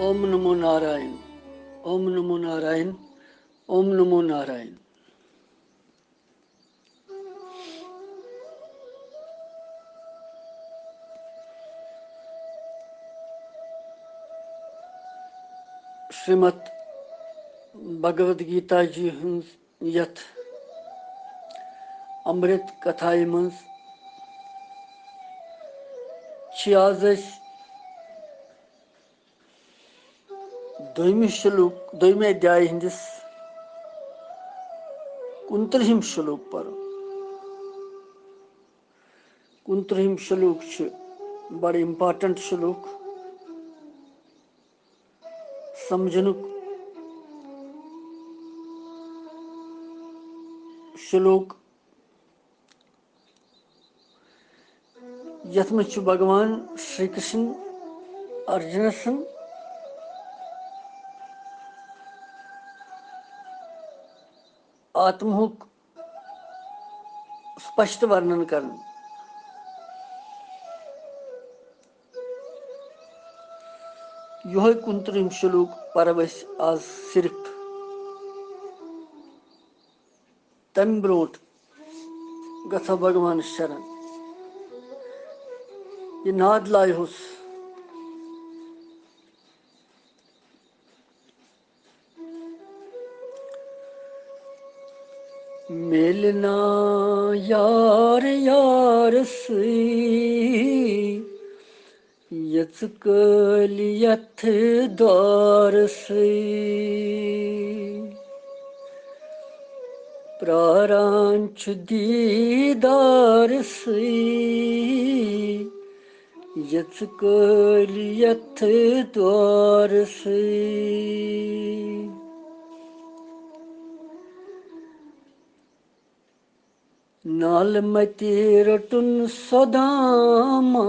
ओम नमो नारायण। ओम नमो नारायण। ओम नमो नारायण। श्रीमद् भगवद गीता जी यथ अमृत कथाई मज आज दोयमि श्लोक दोयमि अध्याय हंदिस 29 श्लोक पर 29 श्लोक बड़ इम्पार्टेंट श्लोक समझनुक श्लोक यथ मज भगवान श्री कृष्ण अर्जुन सन आत्महुक स्पष्ट वर्णन कर यह 29 श्लोक पर आज सिर्फ तम ब्रोट गथा भगवान शरण ये नाद लायोस मिलना यार यार से यथ द्वार से प्रारांच दीदार से यथ द्वार से नालमति रटुन सदामा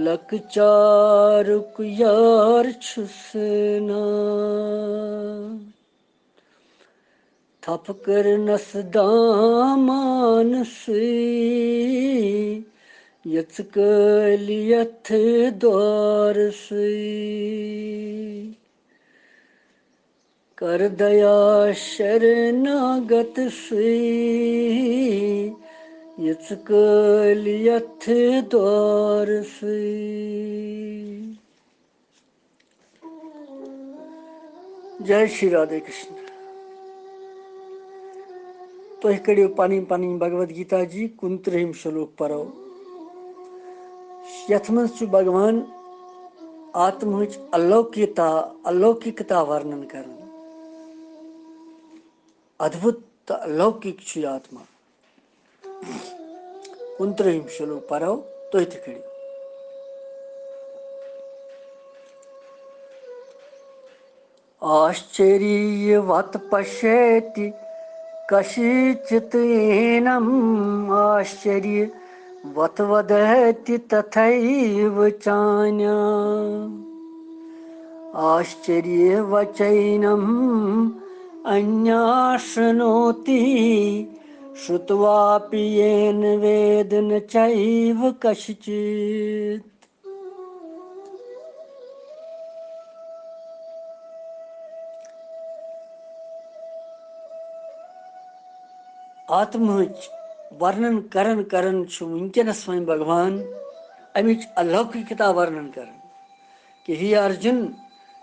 लकचारुक यार छुसना थप कर नस दामान से यथ द्वार से कर दया शरणागत से यथ द्वार से जय श्री राधे कृष्ण। तो कड़ियो पानी पानी भगवद गीता जी 29 श्लोक पर यथ मज भगवान आत्मच अलौकिकता वर्णन कर अद्भुत अलौकिक आत्मा 29 श्लोक पर तो कड़ियो आश्चर्यवत् पश्यति कशिचितेनम् आश्चर्यवत् वदति तथैव चान्या आश्चर्यवचैनम् अन्या शृणोति श्रुत्वापि येन वेद न चैव कश्चित्। आत्मच वर्णन करन करन वनकस वो भगवान अमिच अलौकिकता वर्णन कर कि हे अर्जुन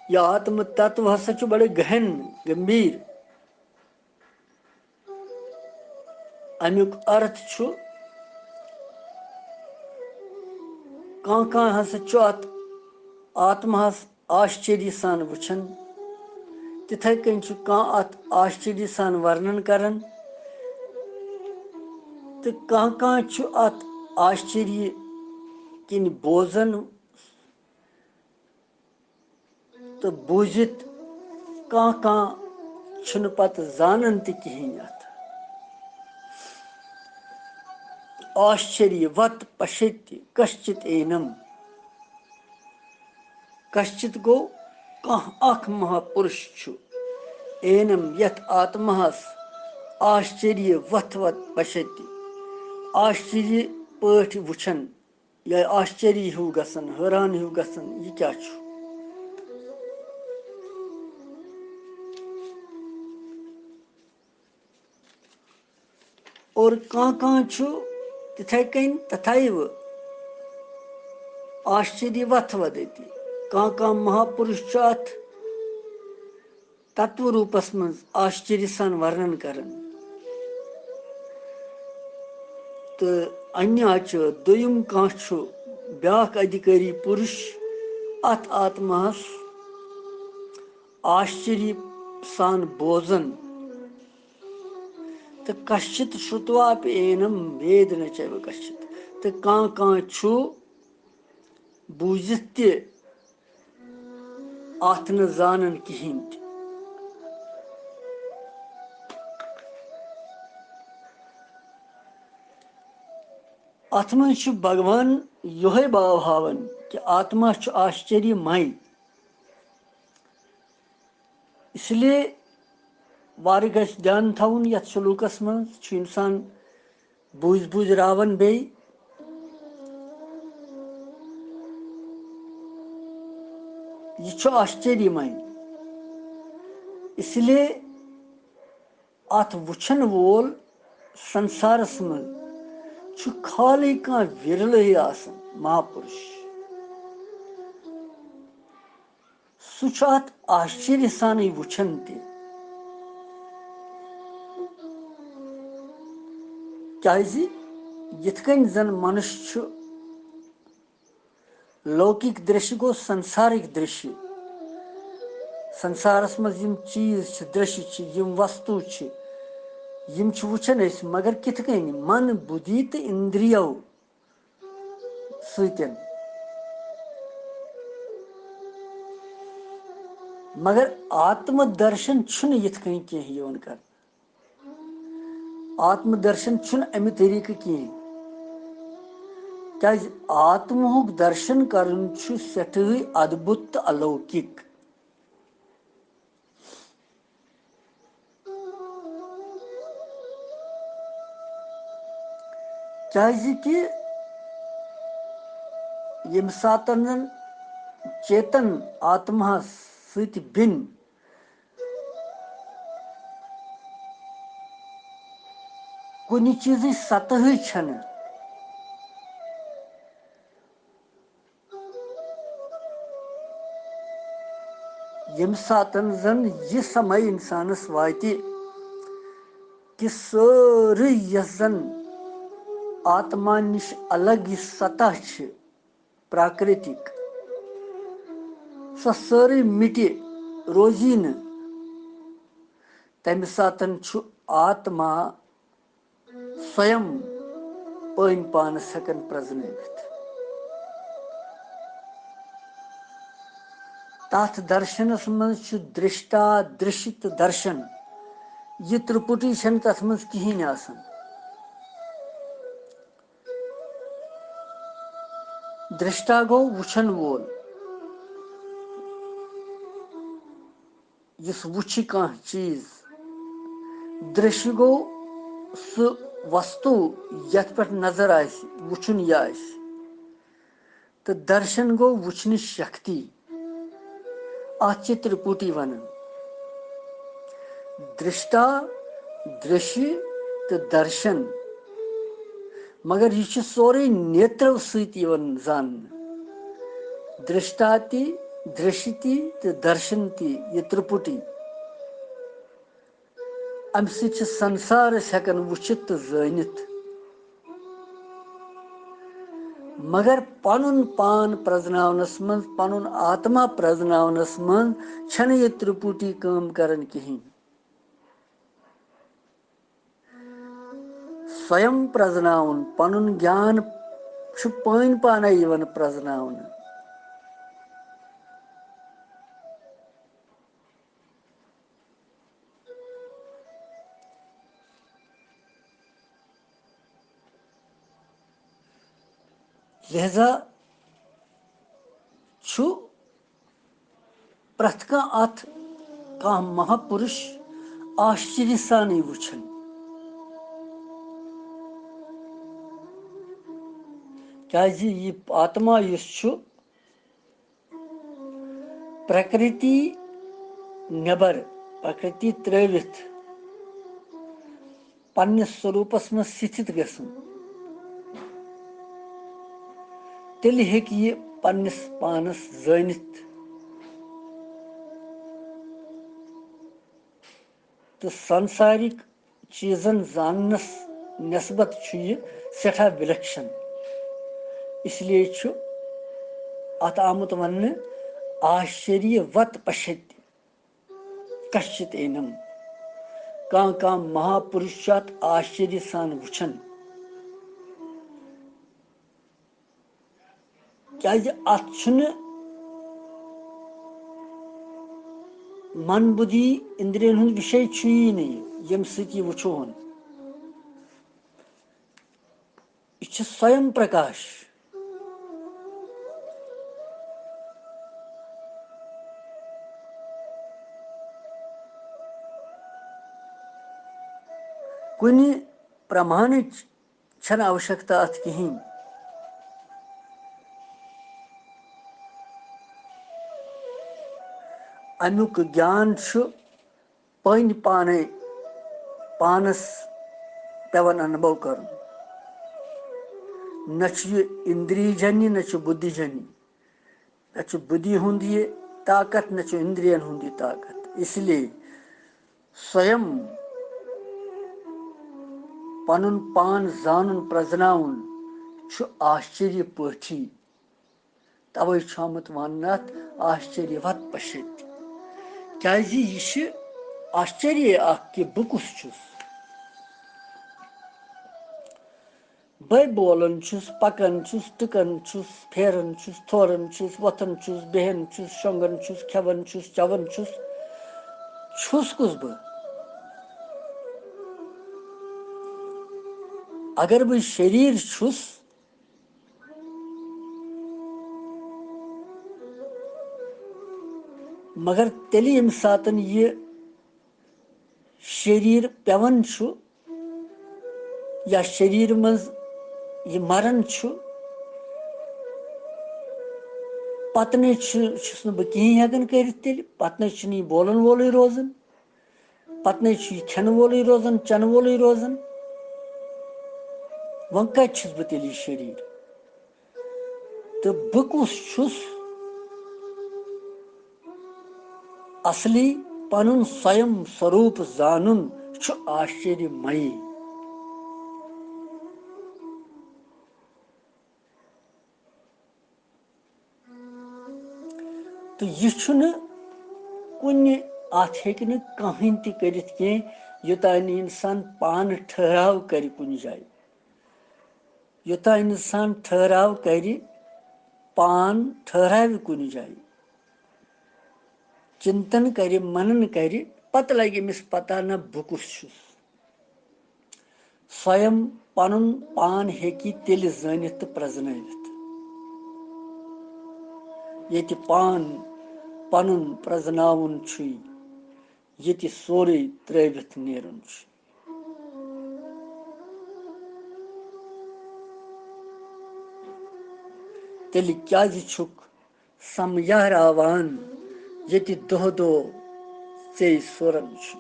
यह आत्म तत्व हसा बड़े गहन गंभीर अमुक अर्थ हसा अत आत्मा आश्चर्य सान वुछन तिथे कन अत आश्चर्य सान वर्णन करन तो अत आश्चर्य किन बोजन तो बूझित पत जानन कहें अत आश्चर्यवत पश्यति कश्चित एनम कश्चित गो अख महापुरुष एनम यथ आत्मा आश्चर्यवत वत पश्यति आश्चर्य पठ वुछन या आश्चर्य हिउ गसन, हैरान हिउ गसन, यह क्या छु। और कहाँ छु तिथे कन तथैव आश्चर्यवत् वदति। कहाँ महापुरुष छु अथ तत्व रूपस मज आश्चर्य सान वर्णन करन। तो अन्य दोयम कहाँ छु ब्याक अधिकारी पुरुष अथ आत्मास आश्चर्य सान बोजन। तो कश्चित श्रुत्वापि एनम वेद न चैव कश्चित। तो कहाँ छु बूझित ते अथ न जानन किहिन ते। अथ मन छु भगवान योहे भाव हावन कि आत्मा छु आश्चर्यमय। इसलिए वारी गछ ध्यान थवन यथ श्लोकस मन छु इंसान बूझ रावन बे यह छु आश्चर्यमय। इसलिए अथ वुछन वोल संसारस मन छु खाली कहाँ विरल ही आसन महापुरुष। सु छु अथ आश्चर्य सान वुछन ते। क्याजि यथ कन जन मनुष्य छु लौकिक दृश्य गो संसारिक दृश्य। संसारस मज यम चीज छ, दृश्य छ, यम वस्तु छ, यम छु वुछन अस मगर किथ कन मन बुद्धि तो इंद्रियो सतन। मगर आत्मदर्शन छुन यथ कन कह यवन कर। आत्मदर्शन छुन अमि तरीके कह। क्या आत्महुक दर्शन करन छु सठही अद्भुत तो अलौकिक। क्या कि यम सातन चेतन आत्मा सत बिन कुछ चीज सतह छन। यम सातन जन यह समय इंसानस वाति कि सारी यस जन आत्मा निश अलग यह सतह छ प्राकृतिक सो सारी मिटे रोजी न। तम सातन छु आत्मा स्वयं पन पानस हकन प्रजनवित। तथ दर्शनस मज छु दृष्टा दृश्य तो दर्शन। यह त्रिपुटी छन तथ मज कहीं आसन। दृष्टा गो वुछन वोल जिस वुछ कह चीज। दृश्य गो सु वस्तु यथ पे नजर आस वुछुन यह आस। तो दर्शन गो वुछन शक्ति। अत त्रिपुटी वन दृष्टा दृश्य तो दर्शन। मगर यह सोरे नेत्र सतन जान। दृष्टा ती दृश्य ती तो दर्शन ती यह त्रिपुटी। अम संसार हेकन वुचित तो जानित। मगर पनुन पान प्रजनावनस मन पनुन आत्मा प्रजनावनस मन छन यह त्रिपुटी काम करन कहीं। स्वयं प्रजनावन पनुन ज्ञान छु पान पाने यवन प्रजनावन। लिहाजा छु प्रथ अथ कह महापुरुष आश्चर्य सान वुछन क्याज ये आत्मा युस छु प्रकृति नेबर प्रकृति त्रवित पन्निस स्वरूपस में स्थित गसन तेल हेक ये पन्निस पानस जानित तो सांसारिक चीजन जाननस नस्बत छु ये सेठा विलक्षण इसलिए छु अत आमुत वन्ने आश्चर्यवत पश्यति कश्चित एनम कां महापुरुषात आश्चर्य सान वुछन क्याज अत छुन मन बुद्धि इंद्रियन हुंद विषय छुई नहीं यम सती वुछोन इछ स्वयं प्रकाश कुनि प्रमाणिक छन आवश्यकता अत कहीं अमुक ज्ञान छु पान पाने पानस पेवन अनुभव कर न इंद्रिय जन्य न बुद्धिजन्य न बुद्धि हुंद ये ताकत न इंद्रियन हुंद ये ताकत इसलिए स्वयं पनुन पान जानन प्रजनाउन छु आश्चर्य पठी तवे छामत वन्नत आश्चर्यवत पश्यति क्याज यह आश्चर्य अख कि बह कुस छुस बह बोलन छुस पकन छुस टिकन छुस फेरन छुस थोरन छुस वथन छुस बेहन छुस शोंगन छुस खेवन छुस चवन छुस कुस बह अगर बह शरीर छुस मगर तेल यम सातन ये शरीर पेवन छु या शरीर मज ये मरन छु पतने छुस न बह कहीं हेकन करित तेल पतने छु नहीं बोलन वोल रोजन पतने छु खेन वोल रोजन चन वोल रोजन वन कत छुस बह तेल शरीर तो बह कुस छुस असली पनुन स्वयं स्वरूप जानुन छु आश्चर्यमयी तो यह छुन कुन अत हेक न कहीं ति करित के योतान इंसान पान ठहराव कर कुन जाय योतान इंसान ठहराव कर पान ठहराव कुन जाय चिंतन कर मनन कर पत लगे अमिस पता न बह कुस छुस स्वयं पनुन पान हेकी तेल जानित तो प्रजनवित ये पान पनुन प्रजनाउन छु ये सोरे त्रवित नेरुन छु तेल क्याज छुक समयहरावान ये दो दो से सोरन छु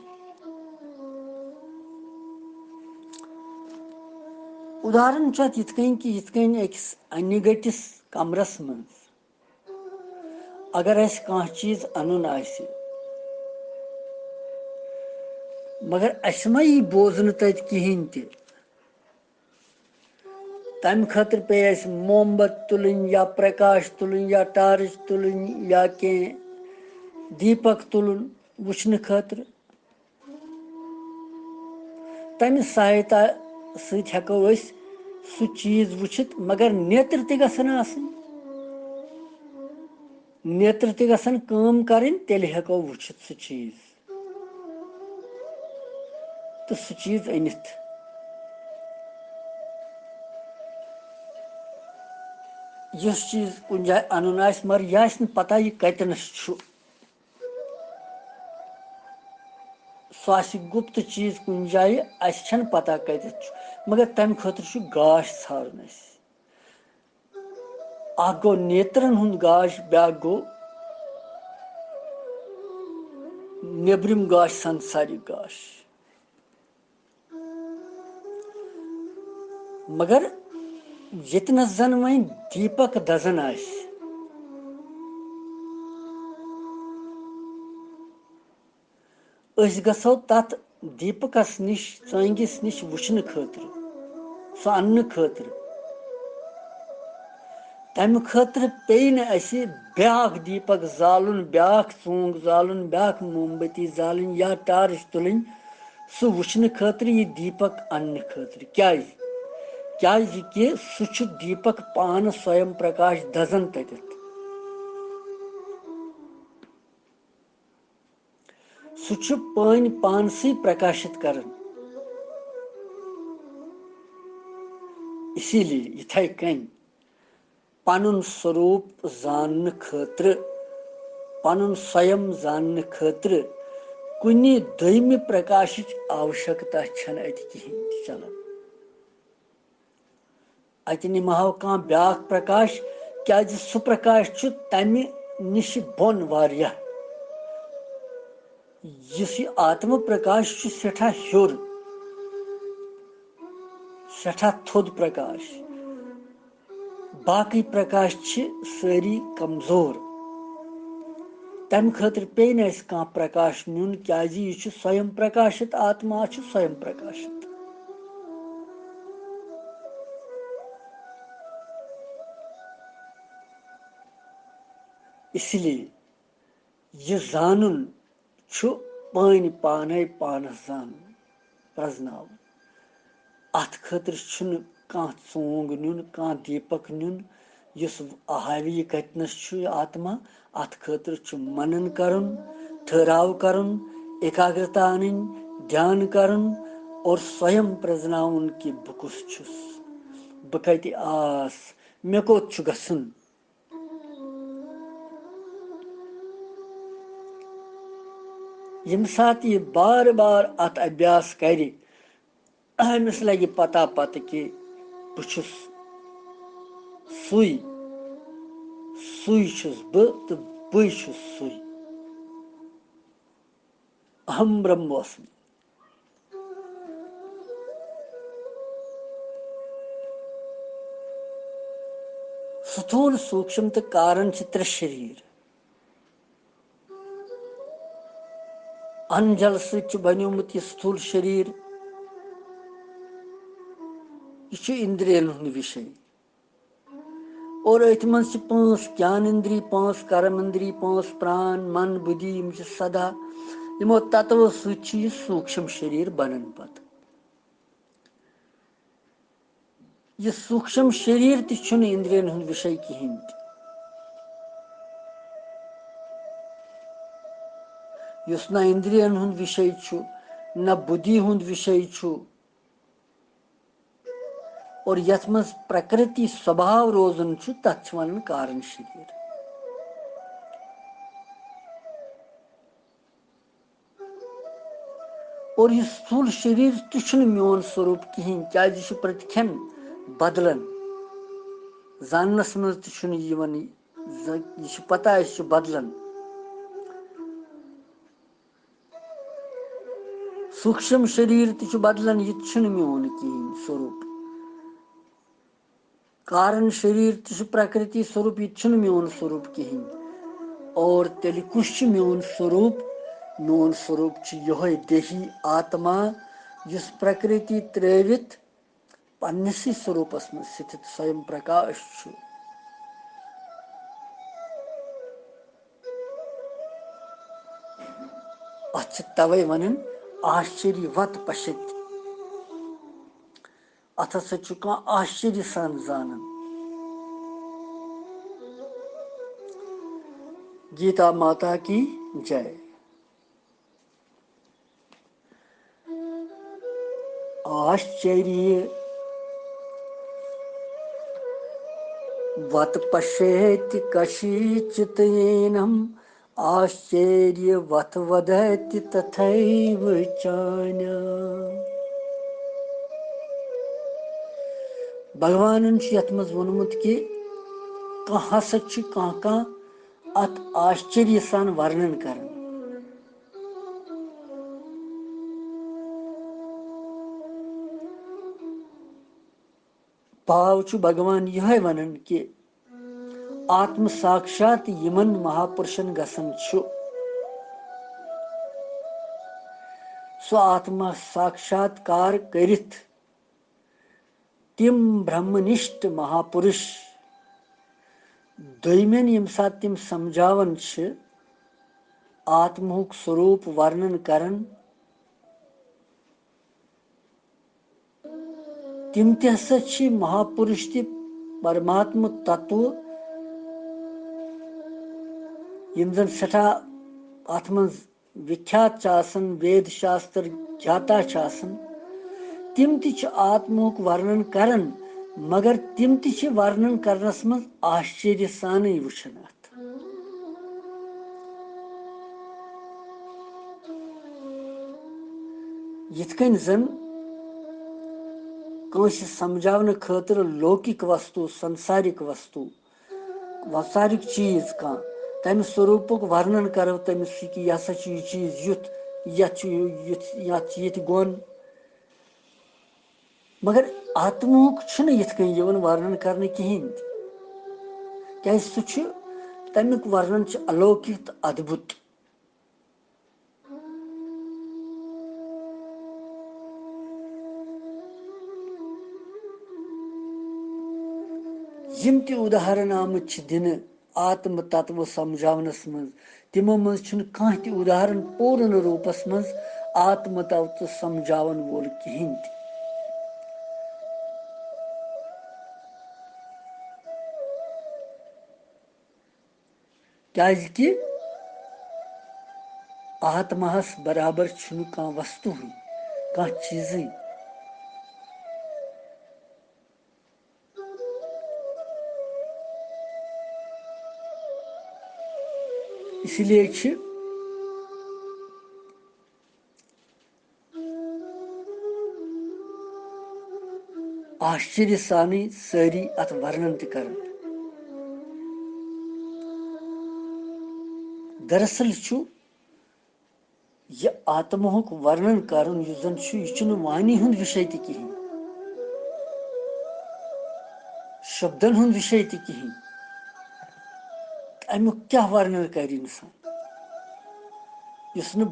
उदाहरण छत यिथकन कि यिथकन अकिस अन्य गटिस कमरस मज अगर अस कह चीज अनुन आसि मगर अस मा यी बोजन तत कहीं ते तम खतर पे अस मोमबत तुलन या प्रकाश तुलन या टार्च तुलन या के दीपक तुलन वुचन खतर तम सहायता सहित हेको अस सु चीज वुचित मगर नेत्र ते गसन आसन नेत्र ते गसन काम करें तेल हेको वुचित सु चीज तो सु चीज अनित यस चीज कुन जाय अनुन आस मगर यह आस न पता यह कतनस छु सु आसि गुप्त चीज कुन जाय अस छन पता कत छु मगर तम खतर छु गाश छाड़न अस अख गो नेत्रन हुंद गाश, ब्याक गो नेब्रिम गाश, संसारी गाश। मगर यतनस जन वह दीपक दजन आस, गो तथ दीपकस निश चंगिस निश वुचन खतर, सह अन्न खतर, तम खतर पे ब्याक दीपक जालुन, ब्याक चूंग जालुन, ब्याक मोमबत्ती जालन या टार्च तुलन, सह वुचन खतर यह दीपक अन्न खतर। क्या कि सह दीपक पान स्वयं प्रकाश दजन तथित, सह पान पानसी प्रकाशित कर। इसीलिए इथे कन पनुन स्वरूप जानने खतर, पनुन स्वयं जानने खतर कुनि दोय्मि प्रकाश आवश्यकता छन अत कहीं चलन। अत निमहाव कह ब्याक प्रकाश, क्या सह प्रकाश तमि निश बोन वारिया। इस आत्म प्रकाश सठा ह्योर, सठा थोद प्रकाश, बाकी प्रकाश सारी कमजोर। तम खतर पे कह प्रकाश नुन, क्या यह स्वयं प्रकाशित, आत्मा स्वयं प्रकाशित। इसलिए यह जानन पान पाने पानस जान प्रजनाव। अत खतर कह चूंग नुन, कह दीपक नुन युस हावी कतनस आत्मा। अत खतर मनन करन, ठहराव करन, एकाग्रता अन, ध्यान करन और स्वयं प्रजनावन कि बह कुस छुस, बह कत आस, मे कोत गसन। यम सात यह बार बार अत अभ्यास कर, अमिस लगे पता पत कि बह सुई, सुई छुस बह तो बह छुस सुई। अहम ब्रह्मोस्मि। स्थूल सूक्ष्म तो कारण त्रे शरीर। अन्न जल सत बनोमुत यह स्थूल शरीर, यह इंद्रियन हुंद विषय। और अथ मज पांच ज्ञान इंद्री, पांच कर्म इंद्री, पांच प्राण, मन, बुद्धि, यम सदा यमो तत्वों सत यह सूक्ष्म शरीर बनन पत। यह सूक्ष्म शरीर तु इंद्रियन हुंद विषय कहीं। युस न इंद्रियन हुंद विषय छु, न बुद्धि हुंद विषय छु, और यथ मज प्रकृति स्वभाव रोजन छु, तथ वन कारण शरीर। और यह स्थूल शरीर तु मोन स्वरूप कहीं, क्या प्रतिक्षण बदलन। जानस मज तह पता बदलन। सूक्ष्म शरीर तह बदलन, यह मोन कहीं स्वरूप। कारण शरीर तह प्रकृति स्वरूप, यह मोन स्वरूप कहीं। और तेल कुछ मोन स्वरूप, मोन स्वरूप यह देही आत्मा, जिस प्रकृति त्रवित पन्नसी स्वरूपस में स्थित स्वयं प्रकाश छु। अथ तवे वन आश्चर्यवत पश्यति। अथ कह आश्चर्य सन जानन। गीता माता की जय। आश्चर्य वत पश्येति कशिचित् येनम्, आश्चर्यवत वदति तथैव चान्यः। भगवान यथ मज वोनमुत कि कहाँ सच कहाँ अत आश्चर्य सान वर्णन कर भाव भगवान यह वनन कि आत्म साक्षात यमन महापुरुषन गसन स्व आत्मा साक्षात्कार करित तिम ब्रह्मनिष्ठ महापुरुष दोयमेन यम साथ तिम समझावन आत्महुक स्वरूप वर्णन करन तिम तसा महापुरुष ति परमात्म तत्व यम जन सठा अथ मज विख्यात वेद शास्त्र ज्ञाता तिम ति आत्महुक वर्णन करन मगर तिम ति वर्णन करनस मज आश्चर्य सान वुचन अत यिथकन जन कंस समझावन खतर लौकिक वस्तु संसारिक वस्तु वसारिक चीज का तम स्वरूपक वर्णन करो तमिस कि यह हसा यह चीज युथ गोन मगर आत्मुक यिथकन वर्णन करने कहें क्या सह तमिक वर्णन अलौकिक अद्भुत यम ति उदाहरण आमत दिन आत्म तत्व समझावनस मज तिमो मज कह ति उदाहरण पूर्ण रूपस मज आत्म तत्व समझावन वोल कहें कि आत्मास बराबर कह वस्तु कह चीज इसलिए आश्चर्य सानी सारी अत वर्णन कर दरअसल यह आत्महुक वर्णन कर वाणी हुंद विषय कहें शब्दन हुंद विषय कहें अमुक क्या वर्णन कर इंसान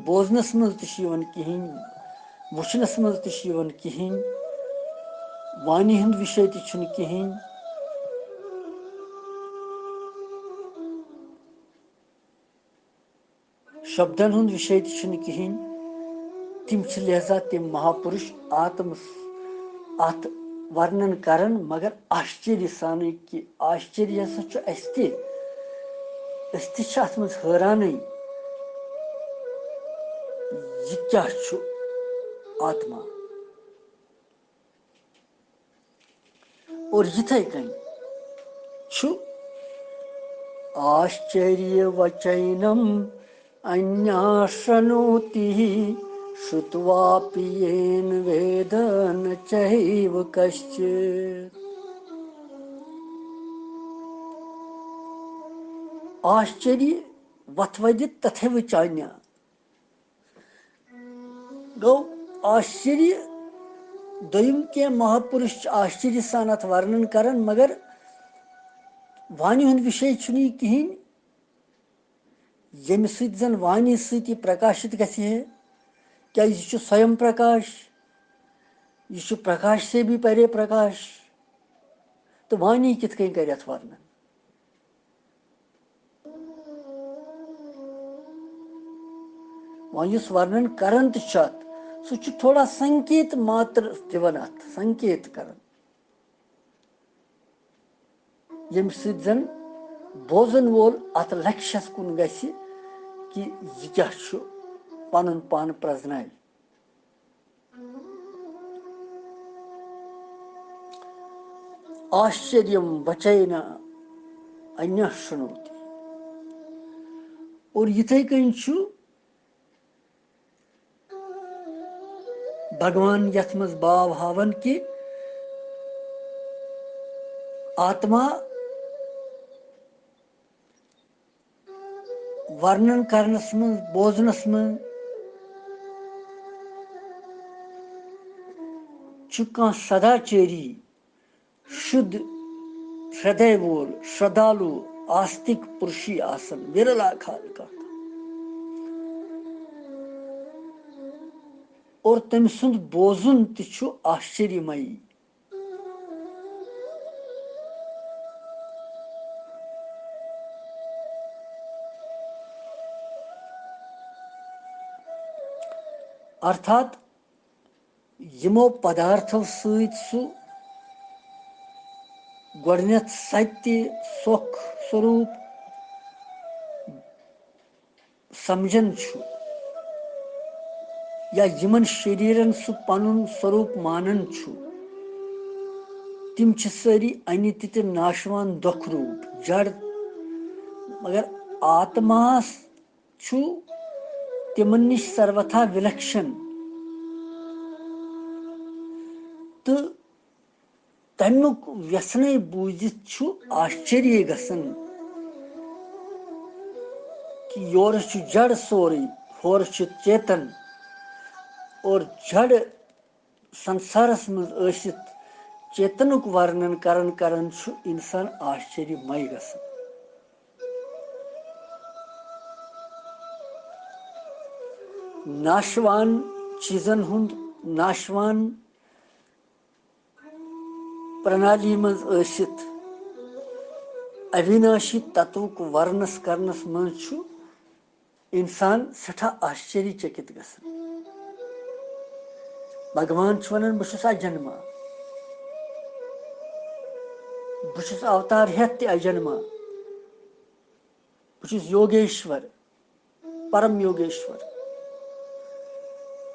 बोजनस मज कहें वुचनस मज कहें वाणी हुंद विषय कहें शब्दन हुंद विषय कहें तिम लिहाजा तिम महापुरुष आत्म अत वर्णन करन मगर आश्चर्य सान कि आश्चर्य हसा अत मज हैरान यह क्या आत्मा और यिथे कन आश्चर्य वचनम अन्या शृणोति श्रुत्वापि येन वेद न चैव कश्चित् आश्चर्य वथवदित तथैव चान्या गो आश्चर्य दोयम के महापुरुष आश्चर्य सान अथ वर्णन करन मगर वाणी हुंद विषय कहें यम सन वाणी सह प्रकाशित गए क्या यह स्वयं प्रकाश यह प्रकाश से भी परे प्रकाश तो वाणी कित कन कर वर्णन वह वर्णन करन तथ सह थोड़ा संकेत मात्र दिवन अत संकेत कर यम सन बोजन वोल अत लक्ष्यस कुन गि कि यह क्या पन पान प्रजनाय आश्चर्य वचन अन्य शृणोति और यिथे कन भगवान यथ मज भाव हावन कि आत्मा वर्णन करनस में बोजनस में चुका सदाचेरी शुद्ध हृदय वोल श्रद्धालु आस्तिक पुरुषी आसन विरला खाल का और तम सुंद बोजुन तिछु आश्चर्यमयी अर्थात यमो पदार्थों सहित सु गोडनेथ सत्य सुख स्वरूप समझन छु या यमन शरीरन सु पनुन स्वरूप मानन छु तिम छ सारी अनित्य ते नाशवान दुख रूप जड़ मगर आत्मा छु तिमन निश सर्वथा विलक्षण तो तमुक व्यसन बूझित छु आश्चर्य गसन कि योर छु जड़ सोरी होर छु चेतन और जड़ संसारस मज आसित चेतनुक वर्णन करन करन छु इंसान आश्चर्यमय गसन नाशवान चीजन हुंद नाशवान प्रणाली मज आसित अविनाशी तत्व को वर्णस करनस मज छु इंसान सठा आश्चर्यचकित गसन भगवान छु वनन बछुस अजन्मा बछुस अवतार हेत ते अजन्मा बछुस योगेश्वर परम योगेश्वर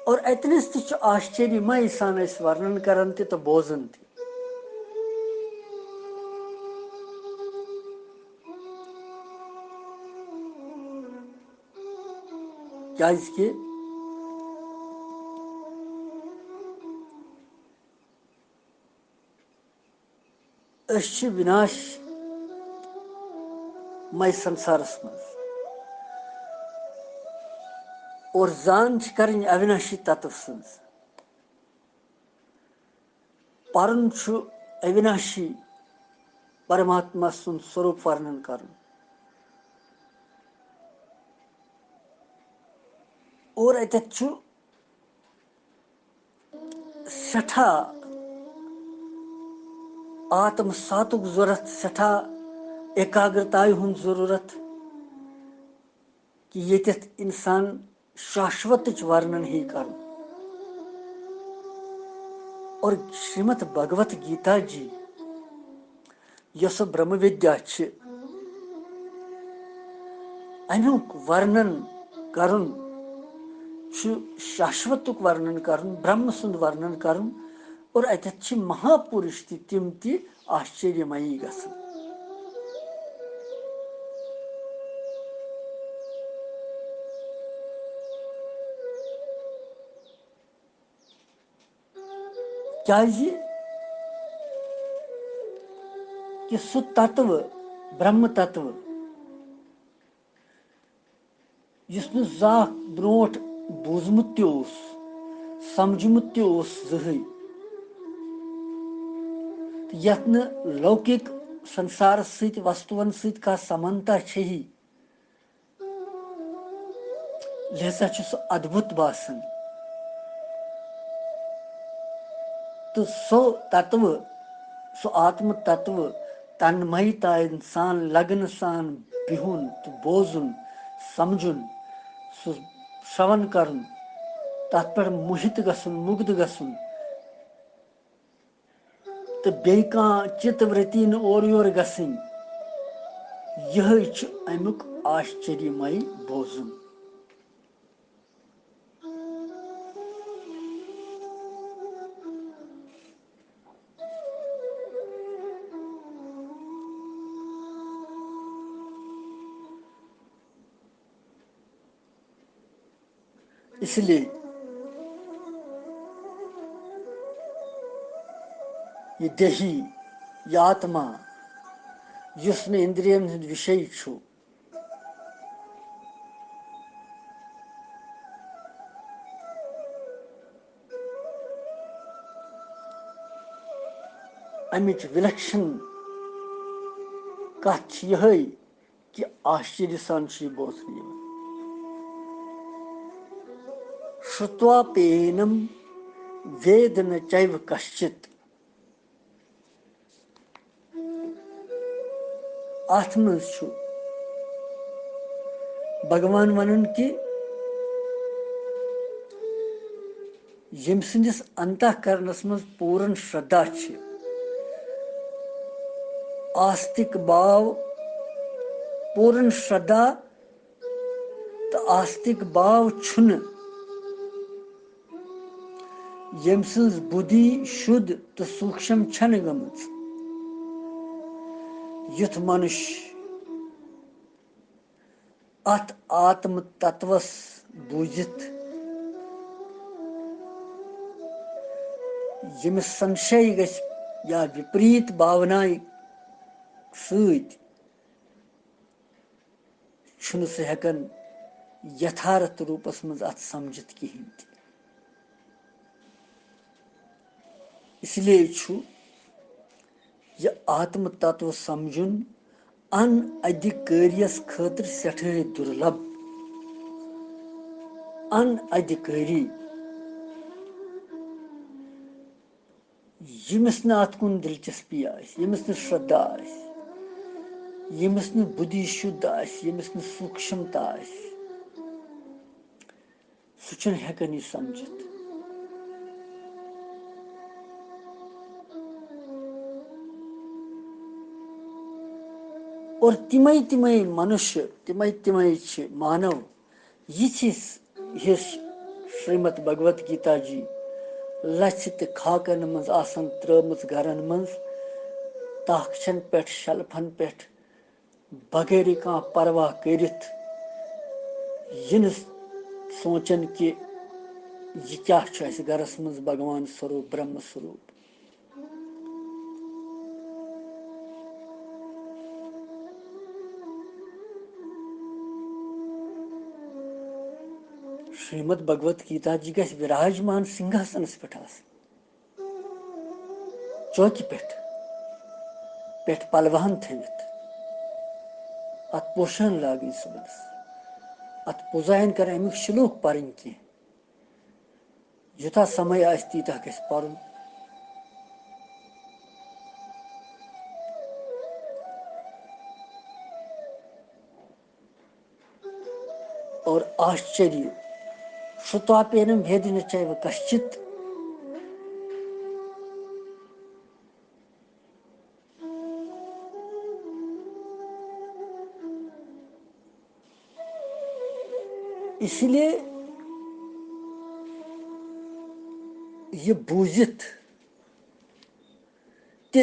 और अतनस ति छु आश्चर्यमय सान अस वर्णन करन ते तो बोजन ते क्याजकि अस विनाश मय संसारस मज और जान कर अविनाशी तत्व सज परन छु अविनाशी परमात्मा सुन स्वरूप वर्णन कर और अत सठा आत्म सातुक जरूरत सठा एकाग्रताय हुन जरूरत कि ये इंसान शाश्वत वर्णन ही कर और श्रीमद् भगवत गीता जी यस ब्रह्म विद्या अमुक वर्णन करुन शाश्वतुक वर्णन करुन ब्रह्म सुंद वर्णन करुन और अत महापुरुष तिम ति आश्चर्यमयी गसन क्याजि कि सु तत्व ब्रह्म तत्व युस न जाख ब्रोट बूजमुत ते ओस समझमुत ते ओस जहै यत न लौकिक संसार सहित वस्तुवन सहित का समानता छे ही लिहाजा छु सु अद्भुत बासन तो सो तत्व सो आत्म तत्व तन्मयता इंसान लगन सान बिहुन तो बोजुन समझुन सो श्रवण करन तत् पर मोहित गसुन मुग्ध गसुन तो बे चित्तवृत्ति न और योर गसन यह अमुक आश्चर्यमय बोजुन इसलिए ये देही ये आत्मा युस न इंद्रियन विषय छु अमिच विलक्षण कथ यह कि आश्चर्य सान बोजन श्रुत्वा पेनम वेद न चैव कश्चित अथ मज भगवान वन कि यम सदिस अंतःकरणस मज पूर्ण श्रद्धा आस्तिक भाव पूर्ण श्रद्धा तो आस्तिक भाव छुन यम सज बुद्धि शुद्ध तो सूक्ष्म छन गमच युथ मनुष्य अत आत्म तत्वस बूझित यमिस संशय गछ या विपरीत भावनाएं सहित छुन सह हेकन यथार्थ रूपस मज अत समझित कहीं। इसलिए छु यह आत्म तत्व समझुन अन अधिकारियस खतर सठे दुर्लभ अन अधिकारी यमिस न अत कुन दिलचस्पी यमिस न श्रद्धा यमिस न बुद्धि शुद्ध यमिस न सूक्ष्मता सह हेकन यह समझित। और तिमय तिमय मनुष्य तिमय तिमय मानव ये श्रीमद भगवत गीता जी लचित खाकन मज आसन त्रमज घरन मज ताकछन पे शेल्फन पे बगैर कह परवाह करित इन सोचन कि यह क्या घरस मज भगवान स्वरूप ब्रह्म स्वरूप। श्रीमद भगवत गीता जी गस विराजमान सिंहासनस पे चौकी पे पलवान थवित अत पोशन लागन सुबस अत पुजायन कर अमुक श्लोक पर्न कह युथा समय आस तीता गस पर्न। और आश्चर्य श्रुत्वापेनम भेदिन चैव कश्चित इसलिए ये बूझित ते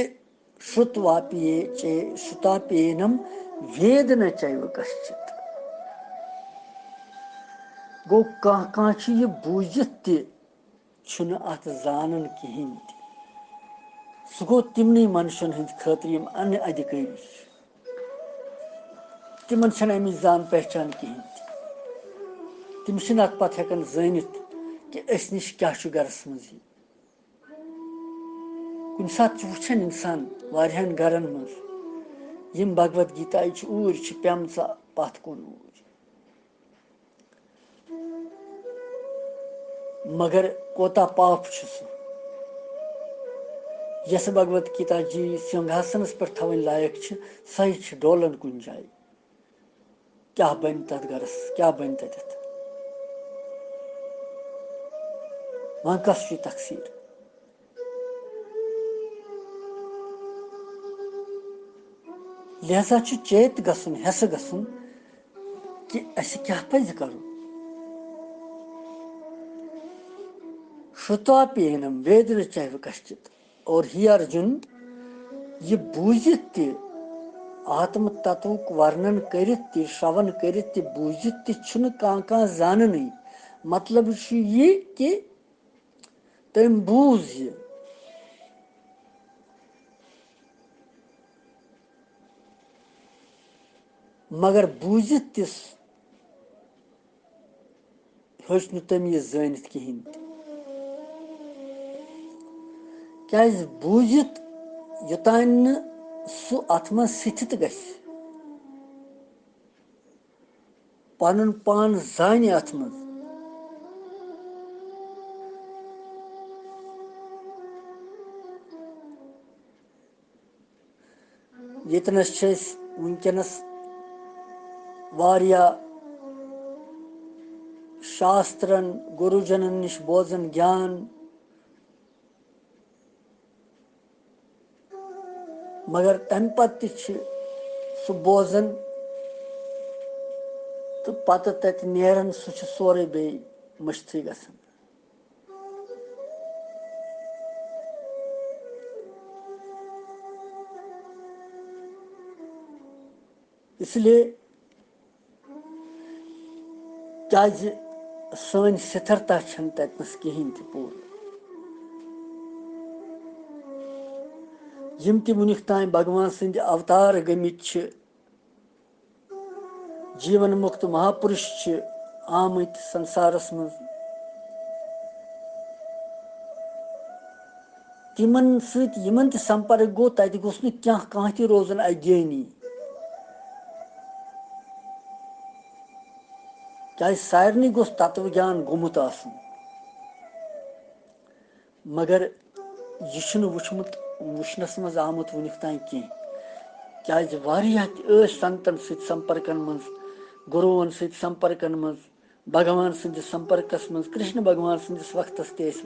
श्रुतापेनम वेद न चैव कश्चित गो कह ये बूझित ते अत जानन कहीं सह गो तिमन मनुष्यन हंद खतर यम अन्य अधिकारी तिमन अमिच जान पहचान कहीं तिम अत पत हेकन जानित कि अस निश क्या गरस मज कुन सात वुछन इंसान वारियान घरन मज यम भगवत गीता ऊर पेमच पत कुन ऊर मगर कोता पाप सह यस भगवत गीता जी सिंहासनस पर थवन लायक सह डोलन कुन जाय क्या बन तथ गरस क्या बन तथ वह कस तकसीर। लिहाजा चेत गसन हस गसन कि अस क्या पज करो श्रुत्वापेनम वेद न चैव कश्चित। और ही अर्जुन ये बूझित ते आत्म तत्व वर्णन करित ते श्रवण करित ते बूझित ते छुन कह जानन मतलब ये कि तम बूझ मगर बूझित तिस हेच न तम यह जानित कहीं क्या बूझित योतान सु अथ मज स्थित गस पनुन पान जान अथ मज यतनस वनकनस वारिया शास्त्रन गुरुजनन निश बोजन ज्ञान मगर तम पत्त सु बोजन तो पत तत नेरन सह सोरे बे मुश्ती गसन इसलिए क्या सन स्थिरता ततनस कहें पूर यम ति वुनिक तान भगवान सद अवतार गमित जीवन मुक्त महापुरुष आमत संसारस मज तिमन सतन त संपर्क गो तत गोस न क्या कह त रोजन अज्ञानी क्या सारे गोस तत्व ज्ञान गोमुत आसन मगर यह वुचमुत वुचनस मज आमुत वुनिक तान कह क्या संतन सत संपर्कन मज गुरुवन सत संपर्कन मज भगवान सद संपर्कस मज कृष्ण भगवान सदस वक्तस तस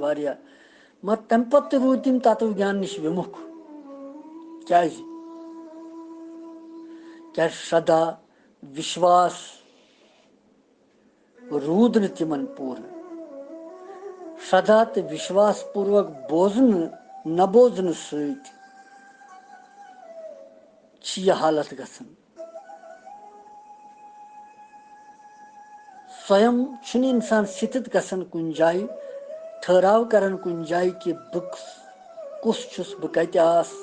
मत तम पत्त रूद तम तत्व ज्ञान निश विमुख क्या श्रद्धा विश्वास रूद न तिमन पूर श्रद्धा तो विश्वास पूर्वक बोजन न बोजन सत यह हालत गसन स्वयं इंसान स्थित गसन कुन जाय ठहराव करन कुन जाय कि बह कुस छुस बह कत आस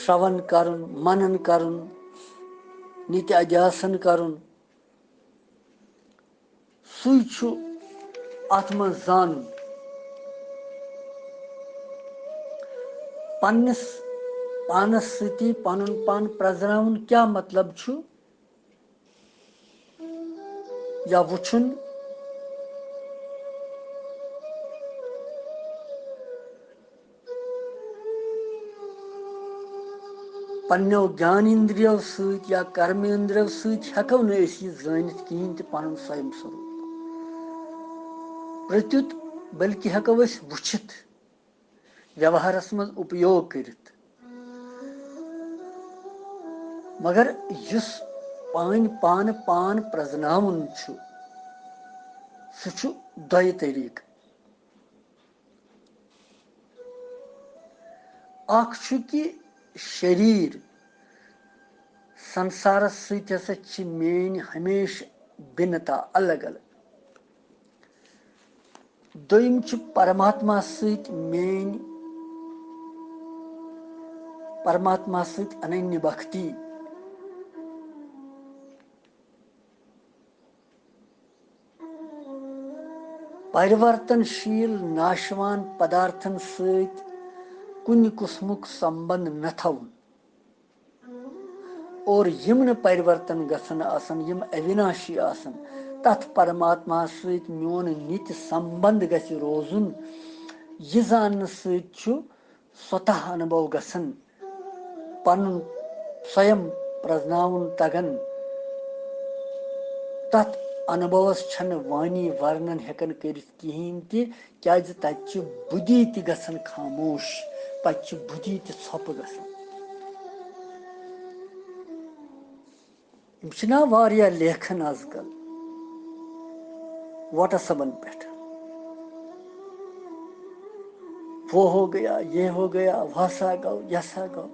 श्रवण करन मनन करन नित्य अध्यासन करन सु अथ मज जान पन्नस पानस सती पनुन पान प्रजरावन क्या मतलब छु या वुचुन पन्नो ज्ञान इंद्रियों सत या कर्म इंद्रियों सत हेको न जानित कहें तो पन स्वयं स्वरूप प्रत्युत बल्कि हेको वुचित व्यवहारस मज उपयोग करित मगर युस पान पान प्रजनावन छु सु दय तरीक अख छु कि शरीर संसार सत हसा मेन हमेशा भिन्नता अलग अलग दोयम छु परमात्मा सत मेन परमात्मा सत अनन्य भक्ति परिवर्तनशील नाशवान पदार्थन सत कुन कुस्मुक संबंध न थवन और यम न परिवर्तन गसन आसन यम अविनाशी आसन तथ परमात्मा सत मोन नित्य संबंध गछि रोजुन यह जान सत छु स्वतः अनुभव गसन पन स्वयं प्रज्ञावन तगन तथ अनुभवस छन वाणी वर्णन हेकन करित कहें क्या तत बुद्धि त गसन खामोश पत बुद्धि त छप गसन वारिया लेखन आजकल व्हाट्सएपन पे वो हो गया ये हो गया वसा गो यसा गो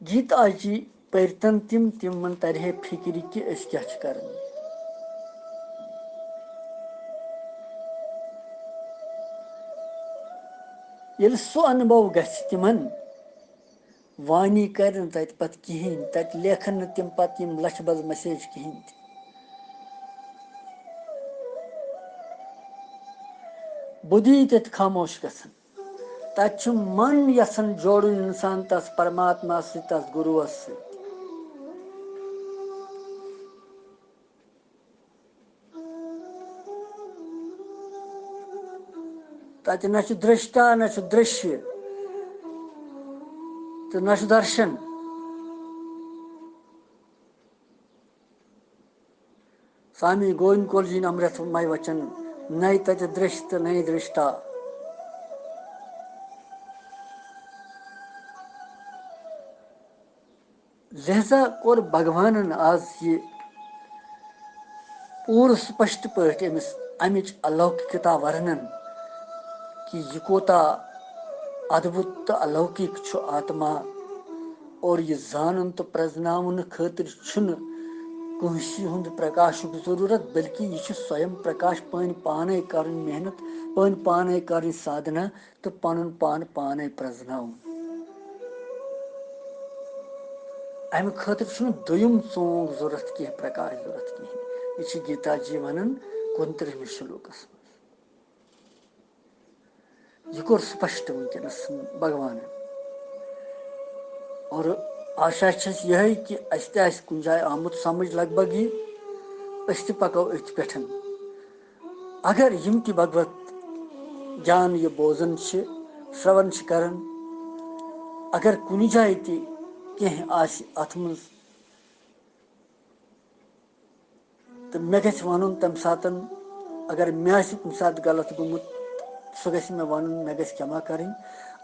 जीत आजी परतन तिमन तरह फिक्र कि अस क्या कर सो अनुभव गछ तिमन वाणी कर तत पत कहें तत लेखन तिम पत लछ बज मैसेज कहें बुद्धि तथ खामोश गसन तत मन यसन जोड़न इंसान तस परमात्मा से तस गुरुवस से तत न दृष्टा न दृश्य तो न दर्शन स्वामी गोविंद कौर जी अमृतमय वचन नई तज दृष्ट नई दृष्टा लिहाजा कोर भगवान आज ये पूर्व स्पष्ट पट अमिच अलौकिकता वर्णन कि यह कोता अद्भुत तो अलौकिक छु आत्मा और यह जानन तो प्रजनावन खतर कंसी हुंद प्रकाश जरूरत बल्कि यह स्वयं प्रकाश पान पाने कर मेहनत पान पाने कर साधना तो पन पान पाने प्रजनावन अमि खतर दुयम चोंग जरूरत कह प्रकाश जरूरत कह यह गीता जी वनान 29 श्लोकस यह कोर स्पष्ट वनकस भगवान और आशा यह कि कुन जाए आमुत समझ लगभग यह पको अथ पे अगर यम कि भगवत ज्ञान यह बोजन श्रवण करन अगर कुन जाए कह अत मज तो मे ग वन तम सात अगर मे कुन सात गलत गोमुत सह ग मे वन मे ग क्षमा करें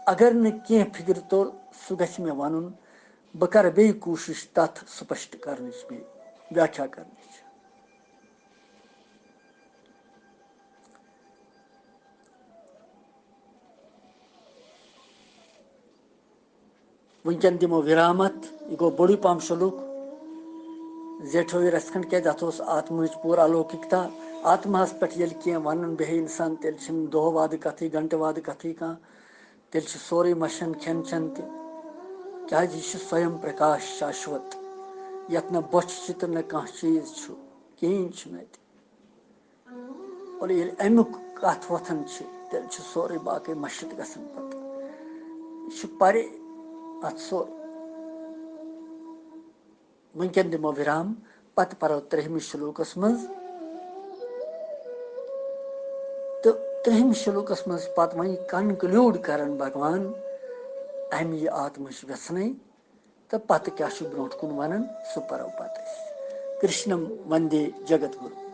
अगर न कह फिक्र तोर सह ग मे वन बह कर बे कोशिश तथ स्पष्ट कर व्याख्या कर वनकन दिमो विरामत यह गो बड़ी पम श्लोक जेठो रसखंड क्या आत्मा पूरा अलौकिकता आत्मा पे कह वन बे इंसान तेल दह वाद कथ घंटे वाद कथ कह तेल सोरे मशन खेन चन क्या स्वयं प्रकाश शाश्वत यत न बोछ तो न कह चीज कहें और ये अमुक कथ वथन तेल सोरे बाकी मशिद गसन परे अत सोर वनकन दिमो विराम पत परो 13 श्लोकस मज तो 13 श्लोकस मज पत वन कनक्लूड करन भगवान अम यह आत्म व्यसन तो पत क्या ब्रोट कुन वन सह परो पत कृष्णम वंदे जगत गुरु।